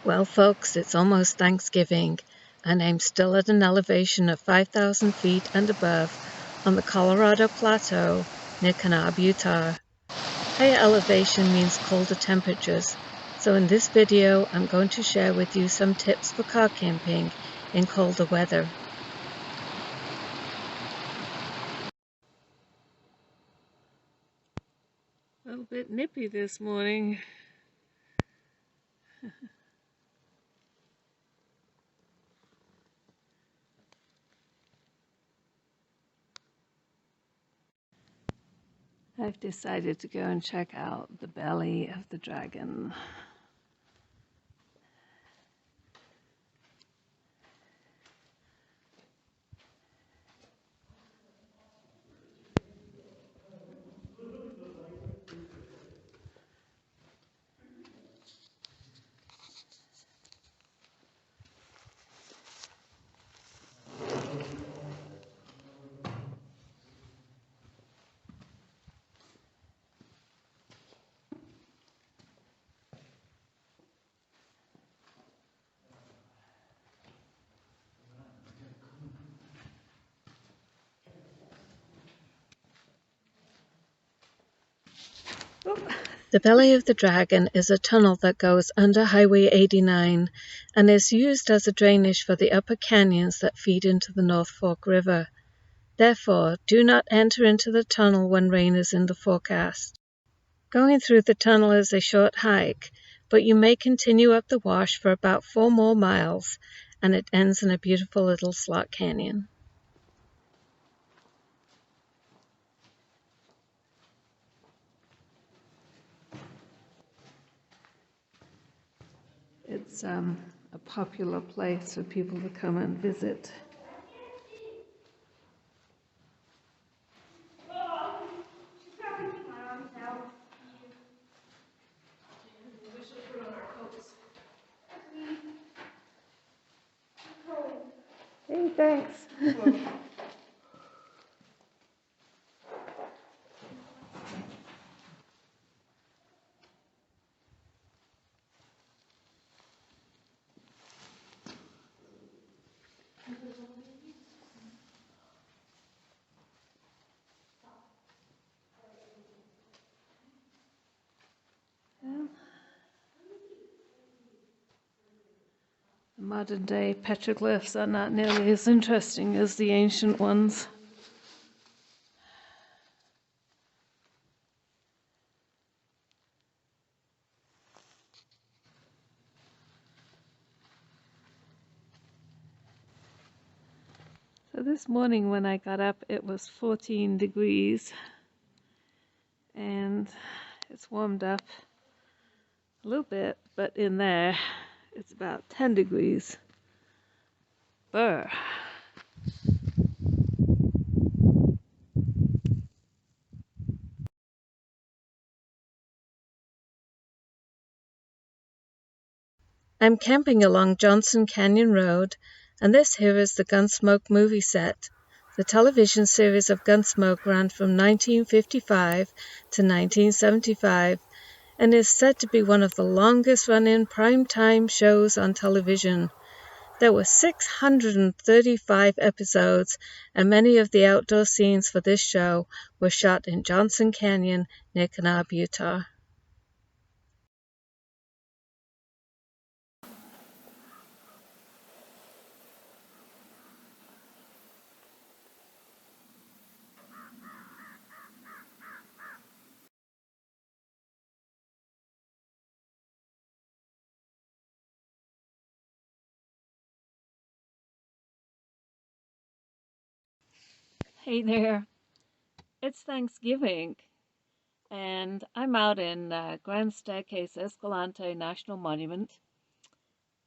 Well, folks, it's almost Thanksgiving, and I'm still at an elevation of 5,000 feet and above on the Colorado Plateau near Kanab, Utah. Higher elevation means colder temperatures, so in this video I'm going to share with you some tips for car camping in colder weather. A little bit nippy this morning. I've decided to go and check out the belly of the dragon. The belly of the dragon is a tunnel that goes under Highway 89 and is used as a drainage for the upper canyons that feed into the North Fork River. Therefore, do not enter into the tunnel when rain is in the forecast. Going through the tunnel is a short hike, but you may continue up the wash for about 4 more miles, and it ends in a beautiful little slot canyon. It's a popular place for people to come and visit. Hey, thanks. Modern day petroglyphs are not nearly as interesting as the ancient ones. So this morning when I got up it was 14 degrees and it's warmed up a little bit, but in there it's about 10 degrees. Brr. I'm camping along Johnson Canyon Road, and this here is the Gunsmoke movie set. The television series of Gunsmoke ran from 1955 to 1975 and is said to be one of the longest running primetime shows on television. There were 635 episodes, and many of the outdoor scenes for this show were shot in Johnson Canyon near Kanab, Utah. Hey there, it's Thanksgiving, and I'm out in Grand Staircase Escalante National Monument.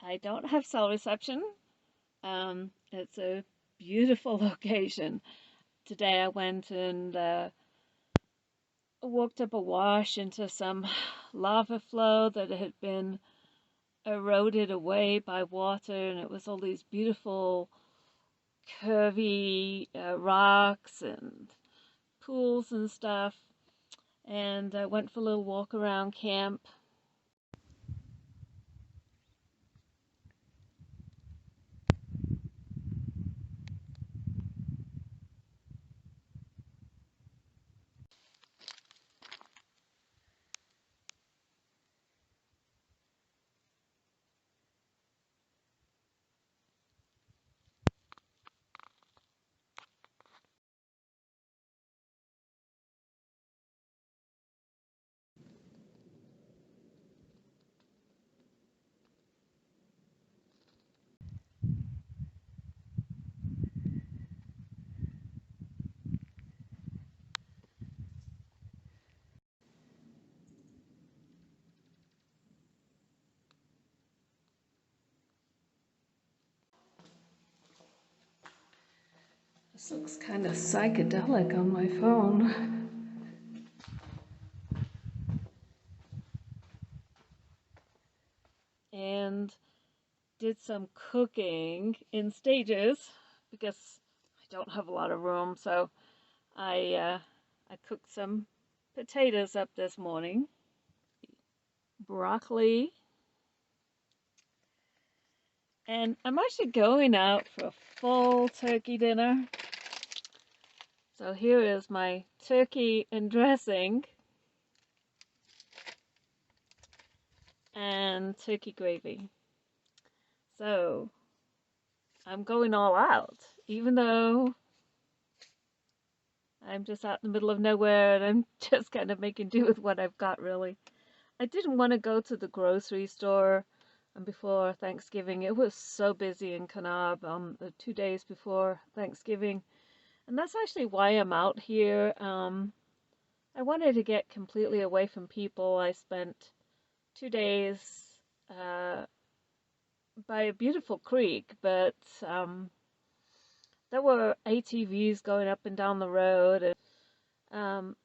I don't have cell reception. It's a beautiful location. Today I went and walked up a wash into some lava flow that had been eroded away by water, and it was all these beautiful curvy rocks and pools and stuff, and I went for a little walk around camp. This looks kind of psychedelic on my phone. And did some cooking in stages because I don't have a lot of room, so I cooked some potatoes up this morning, broccoli, and I'm actually going out for a full turkey dinner. So here is my turkey and dressing and turkey gravy. So I'm going all out, even though I'm just out in the middle of nowhere and I'm just kind of making do with what I've got, really. I didn't want to go to the grocery store before Thanksgiving. It was so busy in Kanab the 2 days before Thanksgiving. And that's actually why I'm out here. I wanted to get completely away from people. I spent 2 days by a beautiful creek, but there were ATVs going up and down the road, and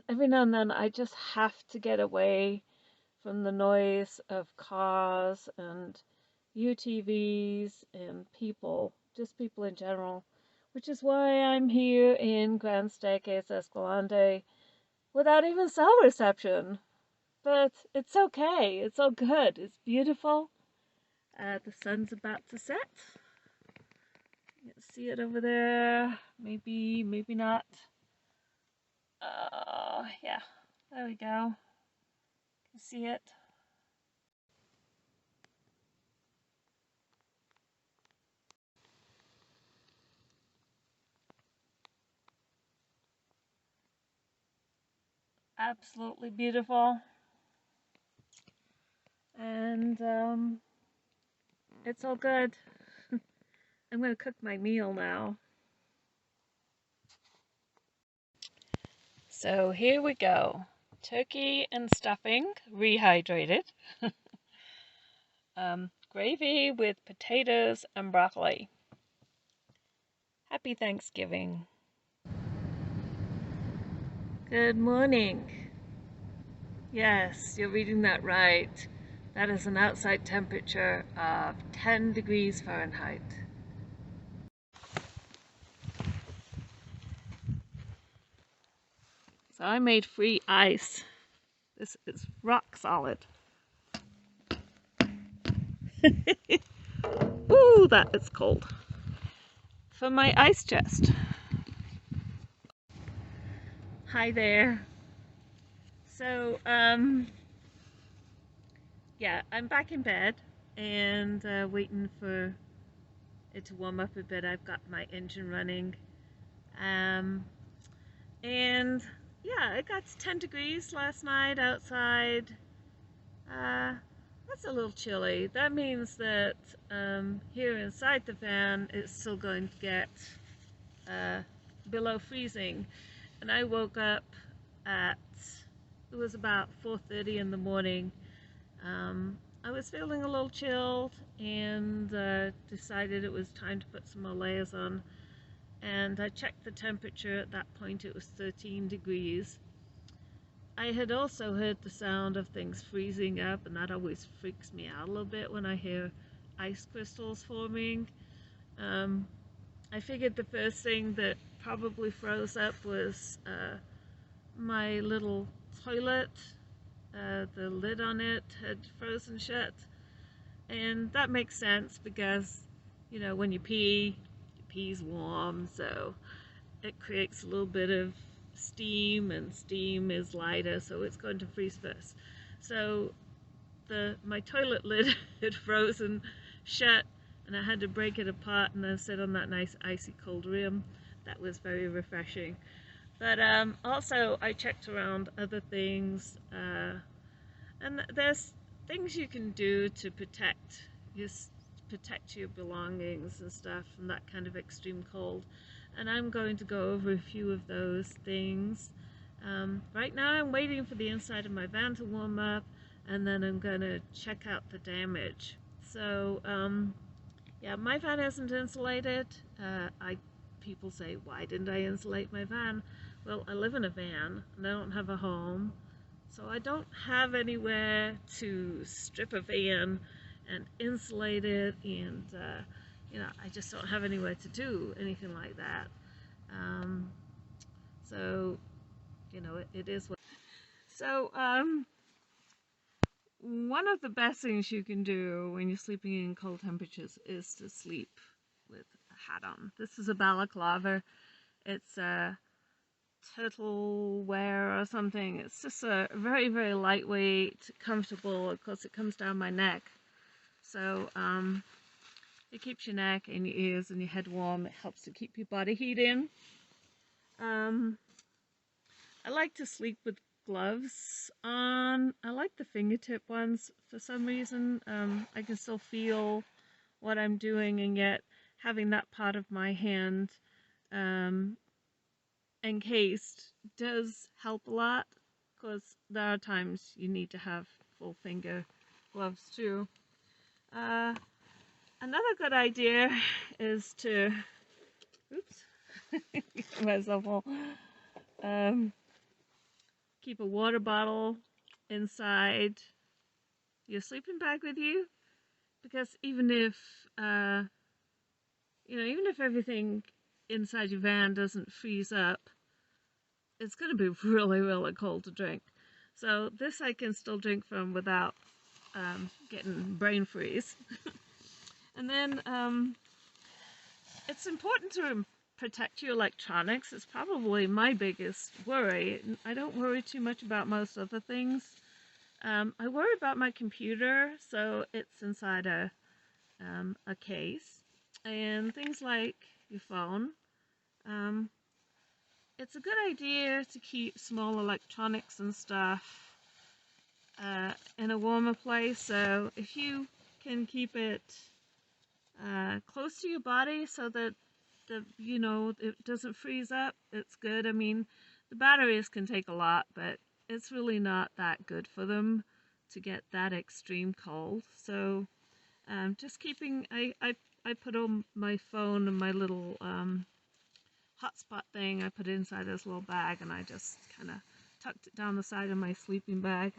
every now and then I just have to get away from the noise of cars and UTVs and people, just people in general, which is why I'm here in Grand Staircase Escalante without even cell reception. But it's okay, it's all good, it's beautiful. The sun's about to set. You can see it over there. Maybe, maybe not. Yeah, there we go. You can see it. Absolutely beautiful. And it's all good. I'm going to cook my meal now. So here we go. Turkey and stuffing, rehydrated. Gravy with potatoes and broccoli. Happy Thanksgiving. Good morning. Yes, you're reading that right. That is an outside temperature of 10 degrees Fahrenheit. So I made free ice. This is rock solid. Ooh, that is cold. For my ice chest. Hi there. So, yeah, I'm back in bed and waiting for it to warm up a bit. I've got my engine running. And yeah, it got 10 degrees last night outside. That's a little chilly. That means that here inside the van it's still going to get below freezing. And I woke up at, it was about 4:30 in the morning. I was feeling a little chilled and decided it was time to put some more layers on. And I checked the temperature. At that point it was 13 degrees. I had also heard the sound of things freezing up, and that always freaks me out a little bit when I hear ice crystals forming. I figured the first thing that probably froze up was my little toilet. The lid on it had frozen shut, and that makes sense because, you know, when you pee, your pee's warm, so it creates a little bit of steam, and steam is lighter, so it's going to freeze first. So my toilet lid had frozen shut, and I had to break it apart and then sit on that nice icy cold rim. That was very refreshing. But also I checked around other things, and there's things you can do to protect your belongings and stuff from that kind of extreme cold. And I'm going to go over a few of those things. Right now I'm waiting for the inside of my van to warm up, and then I'm going to check out the damage. So yeah, my van isn't insulated. I people say, why didn't I insulate my van? Well, I live in a van and I don't have a home, so I don't have anywhere to strip a van and insulate it, and I just don't have anywhere to do anything like that. Um, so it is what. So one of the best things you can do when you're sleeping in cold temperatures is to sleep with a hat on. This is a balaclava. It's a turtle wear or something. It's just a very, very lightweight, comfortable. Of course, it comes down my neck. So it keeps your neck and your ears and your head warm. It helps to keep your body heat in. I like to sleep with gloves on. I like the fingertip ones for some reason. I can still feel what I'm doing, and yet having that part of my hand encased does help a lot, because there are times you need to have full finger gloves too. Another good idea is to, oops, myself all, keep a water bottle inside your sleeping bag with you, because even if even if everything inside your van doesn't freeze up, it's going to be really, really cold to drink. So this I can still drink from without getting brain freeze. And then it's important to protect your electronics. It's probably my biggest worry. I don't worry too much about most other things. I worry about my computer, so it's inside a case. And things like your phone. It's a good idea to keep small electronics and stuff in a warmer place. So if you can keep it close to your body so that it doesn't freeze up, it's good. I mean, the batteries can take a lot, but it's really not that good for them to get that extreme cold. So just keeping, I put on my phone and my little hotspot thing, I put it inside this little bag, and I just kind of tucked it down the side of my sleeping bag.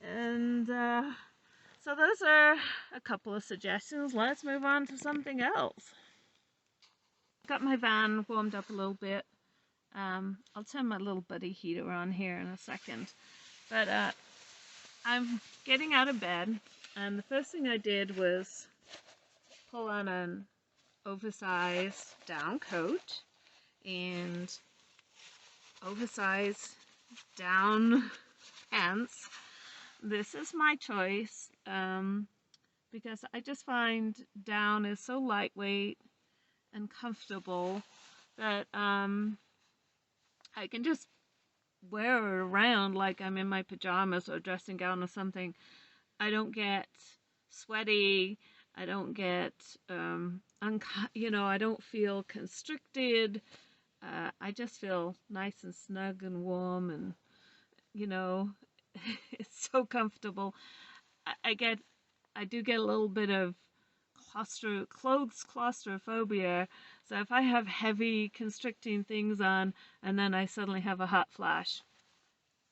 And so those are a couple of suggestions. Let's move on to something else. Got my van warmed up a little bit. I'll turn my little buddy heater on here in a second. But I'm getting out of bed, and the first thing I did was pull on an oversized down coat and oversized down pants. This is my choice because I just find down is so lightweight and comfortable that I can just wear it around like I'm in my pajamas or dressing gown or something. I don't get sweaty. I don't get I don't feel constricted. I just feel nice and snug and warm, and it's so comfortable. I do get a little bit of claustrophobia. So if I have heavy constricting things on and then I suddenly have a hot flash,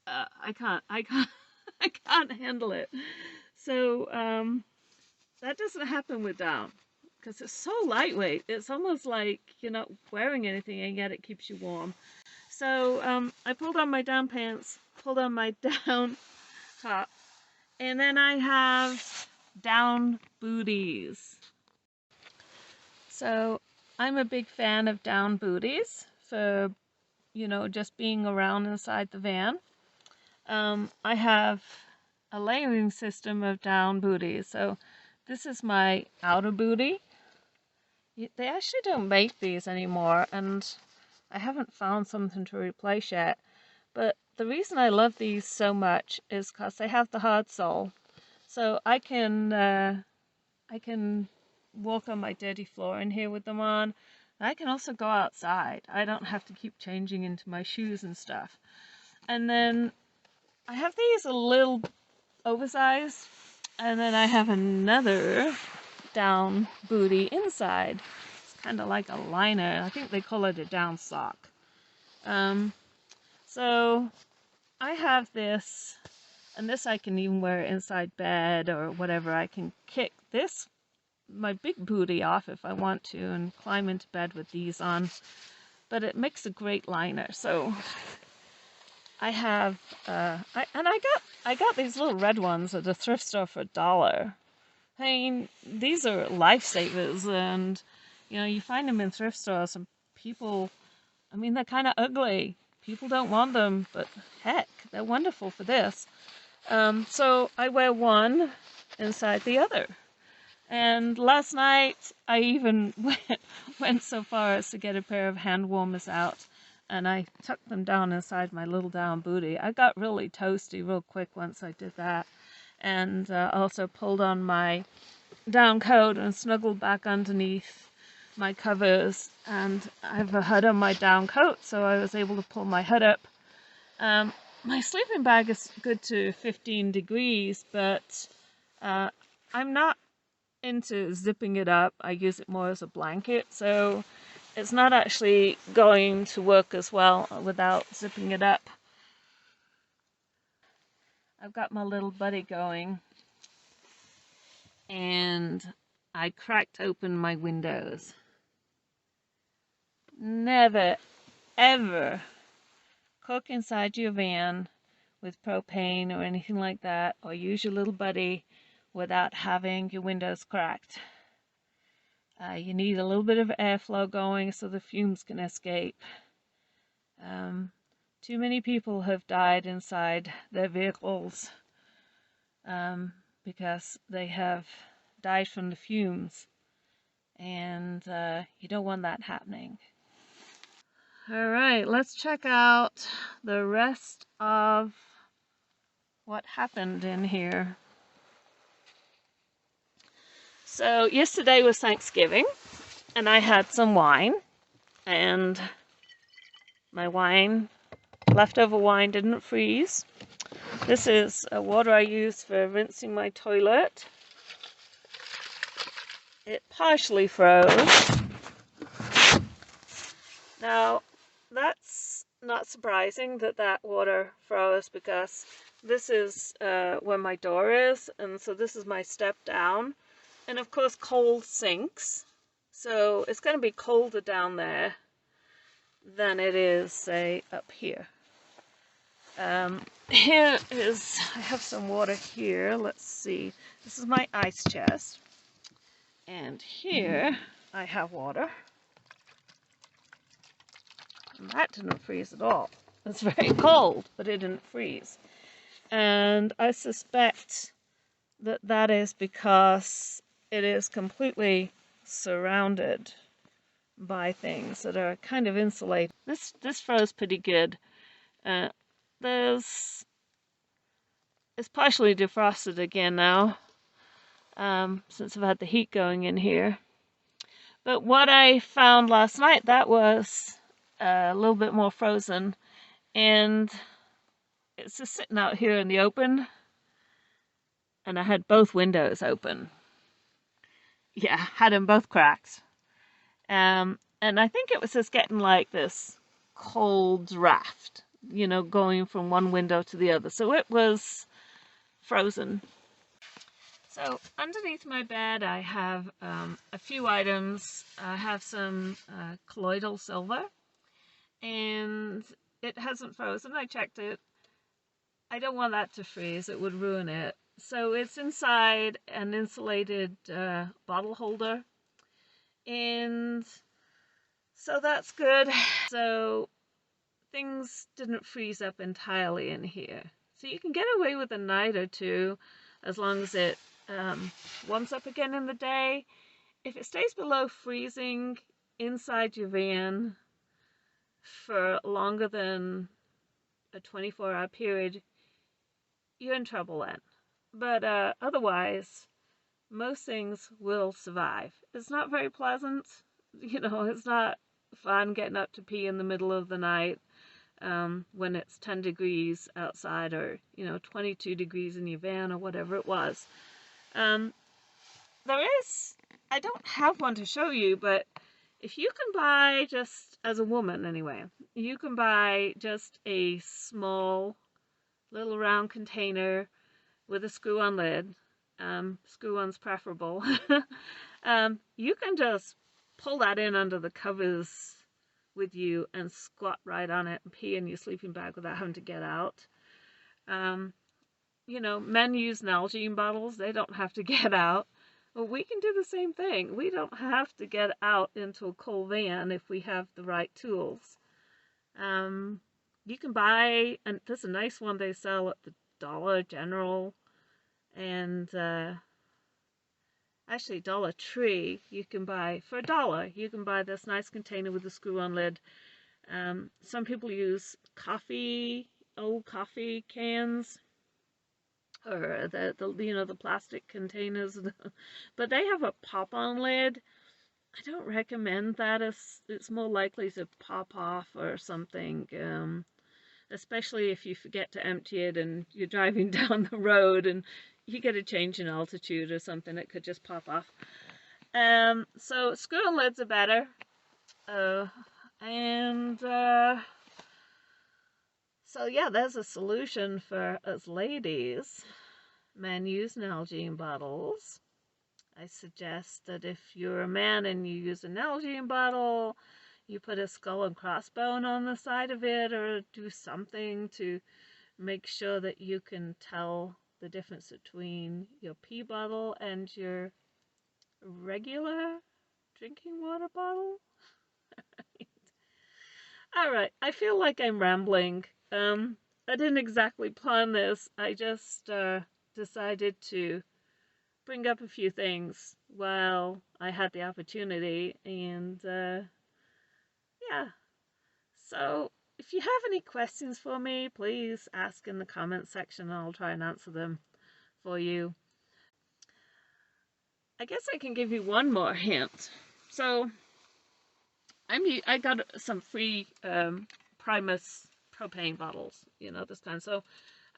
I can't I can't handle it. So that doesn't happen with down, because it's so lightweight. It's almost like you're not wearing anything, and yet it keeps you warm. So I pulled on my down pants, pulled on my down top, and then I have down booties. So I'm a big fan of down booties for, just being around inside the van. I have a layering system of down booties. So this is my outer booty. They actually don't make these anymore, and I haven't found something to replace yet. But the reason I love these so much is because they have the hard sole. So I can walk on my dirty floor in here with them on. I can also go outside. I don't have to keep changing into my shoes and stuff. And then I have these a little oversized, and then I have another down booty inside. It's kind of like a liner. I think they call it a down sock. So I have this, and this I can even wear inside bed or whatever. I can kick this, my big booty, off if I want to and climb into bed with these on. But it makes a great liner. So I have, I got these little red ones at the thrift store for $1. I mean, these are lifesavers, and you find them in thrift stores, and people, I mean, they're kind of ugly. People don't want them, but heck, they're wonderful for this. So I wear one inside the other. And last night, I even went so far as to get a pair of hand warmers out, and I tucked them down inside my little down booty. I got really toasty real quick once I did that, and also pulled on my down coat and snuggled back underneath my covers. And I have a hood on my down coat, so I was able to pull my hood up. My sleeping bag is good to 15 degrees, but I'm not into zipping it up. I use it more as a blanket, so it's not actually going to work as well without zipping it up. I've got my little buddy going, and I cracked open my windows. Never, ever cook inside your van with propane or anything like that, or use your little buddy without having your windows cracked. You need a little bit of airflow going so the fumes can escape. Too many people have died inside their vehicles because they have died from the fumes, and you don't want that happening. Alright, let's check out the rest of what happened in here. So yesterday was Thanksgiving, and I had some wine, and my leftover wine didn't freeze. This is water I use for rinsing my toilet. It partially froze. Now, that's not surprising that water froze, because this is where my door is, and so this is my step down. And of course, cold sinks, so it's going to be colder down there than it is, say, up here. Here is, I have some water here. Let's see. This is my ice chest. And here I have water. And that didn't freeze at all. It's very cold, but it didn't freeze. And I suspect that is because it is completely surrounded by things that are kind of insulated. This froze pretty good. It's partially defrosted again now, since I've had the heat going in here. But what I found last night, that was a little bit more frozen, and it's just sitting out here in the open, and I had both windows open. Yeah, had them both cracked. And I think it was just getting like this cold draft, going from one window to the other. So it was frozen. So underneath my bed, I have a few items. I have some colloidal silver, and it hasn't frozen. I checked it. I don't want that to freeze. It would ruin it. So it's inside an insulated bottle holder, and so that's good. So things didn't freeze up entirely in here. So you can get away with a night or two as long as it warms up again in the day. If it stays below freezing inside your van for longer than a 24-hour period, you're in trouble then. But otherwise, most things will survive. It's not very pleasant. It's not fun getting up to pee in the middle of the night when it's 10 degrees outside, or 22 degrees in your van, or whatever it was. I don't have one to show you, but if you can buy, just as a woman anyway, you can buy just a small little round container with a screw-on lid. Screw-on's preferable. You can just pull that in under the covers with you and squat right on it and pee in your sleeping bag without having to get out. You know, men use Nalgene bottles. They don't have to get out. Well, we can do the same thing. We don't have to get out into a cold van if we have the right tools. You can buy, and there's a nice one they sell at the Dollar General and actually Dollar Tree. You can buy, for $1, you can buy this nice container with a screw-on lid. Some people use old coffee cans, or the you know, the plastic containers, but they have a pop-on lid. I don't recommend that. It's more likely to pop off or something, especially if you forget to empty it and you're driving down the road and you get a change in altitude or something. It could just pop off. So screw-on lids are better. So yeah, there's a solution for us ladies. Men use Nalgene bottles. I suggest that if you're a man and you use a Nalgene bottle, you put a skull and crossbone on the side of it, or do something to make sure that you can tell the difference between your pee bottle and your regular drinking water bottle. Alright, I feel like I'm rambling. I didn't exactly plan this. I just decided to bring up a few things while I had the opportunity, and yeah. So if you have any questions for me, please ask in the comments section and I'll try and answer them for you. I guess I can give you one more hint. So I got some free Primus propane bottles, you know, this kind. So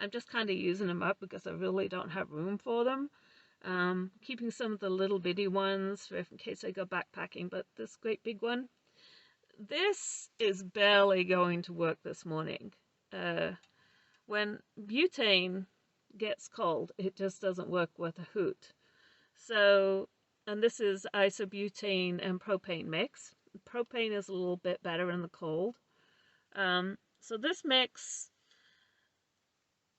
I'm just kind of using them up because I really don't have room for them. Keeping some of the little bitty ones for in case I go backpacking, but this great big one, this is barely going to work this morning. When butane gets cold, it just doesn't work worth a hoot. So, and this is isobutane and propane mix. Propane is a little bit better in the cold. So this mix,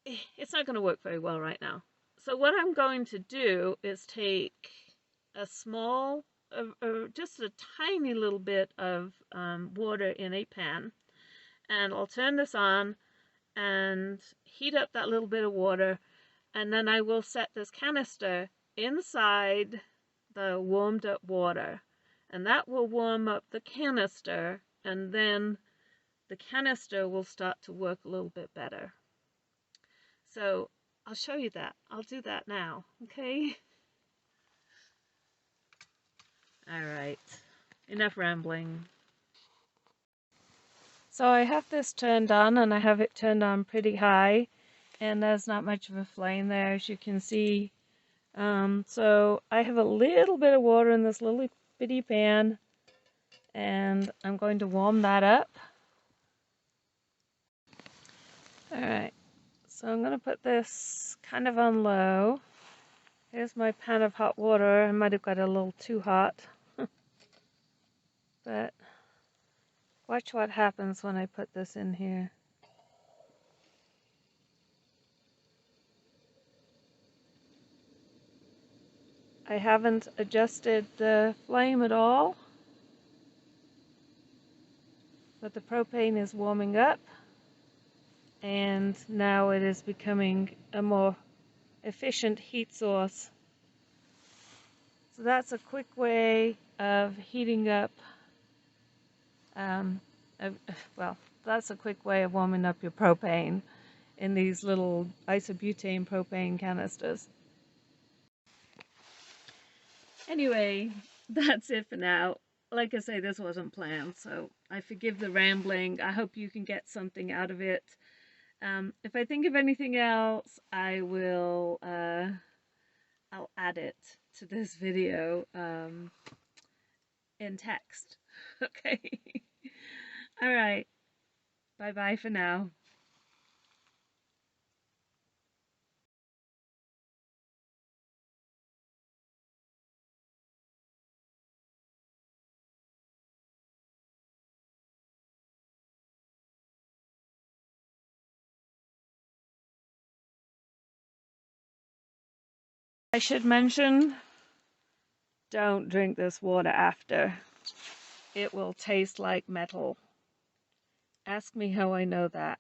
it's not going to work very well right now. So what I'm going to do is take a small, just a tiny little bit of water in a pan, and I'll turn this on and heat up that little bit of water, and then I will set this canister inside the warmed up water, and that will warm up the canister, and then the canister will start to work a little bit better. So I'll show you that. I'll do that now, okay? Alright, enough rambling. So I have this turned on, and I have it turned on pretty high, and there's not much of a flame there, as you can see. So I have a little bit of water in this little bitty pan, and I'm going to warm that up. Alright, so I'm going to put this kind of on low. Here's my pan of hot water. I might have got a little too hot. But watch what happens when I put this in here. I haven't adjusted the flame at all, but the propane is warming up, and now it is becoming a more efficient heat source. So that's a quick way of heating up, well, that's a quick way of warming up your propane in these little isobutane propane canisters. Anyway, that's it for now. Like I say, this wasn't planned, so I forgive the rambling. I hope you can get something out of it. If I think of anything else, I will, I'll add it to this video in text. Okay. All right. Bye-bye for now. I should mention, don't drink this water after. It will taste like metal. Ask me how I know that.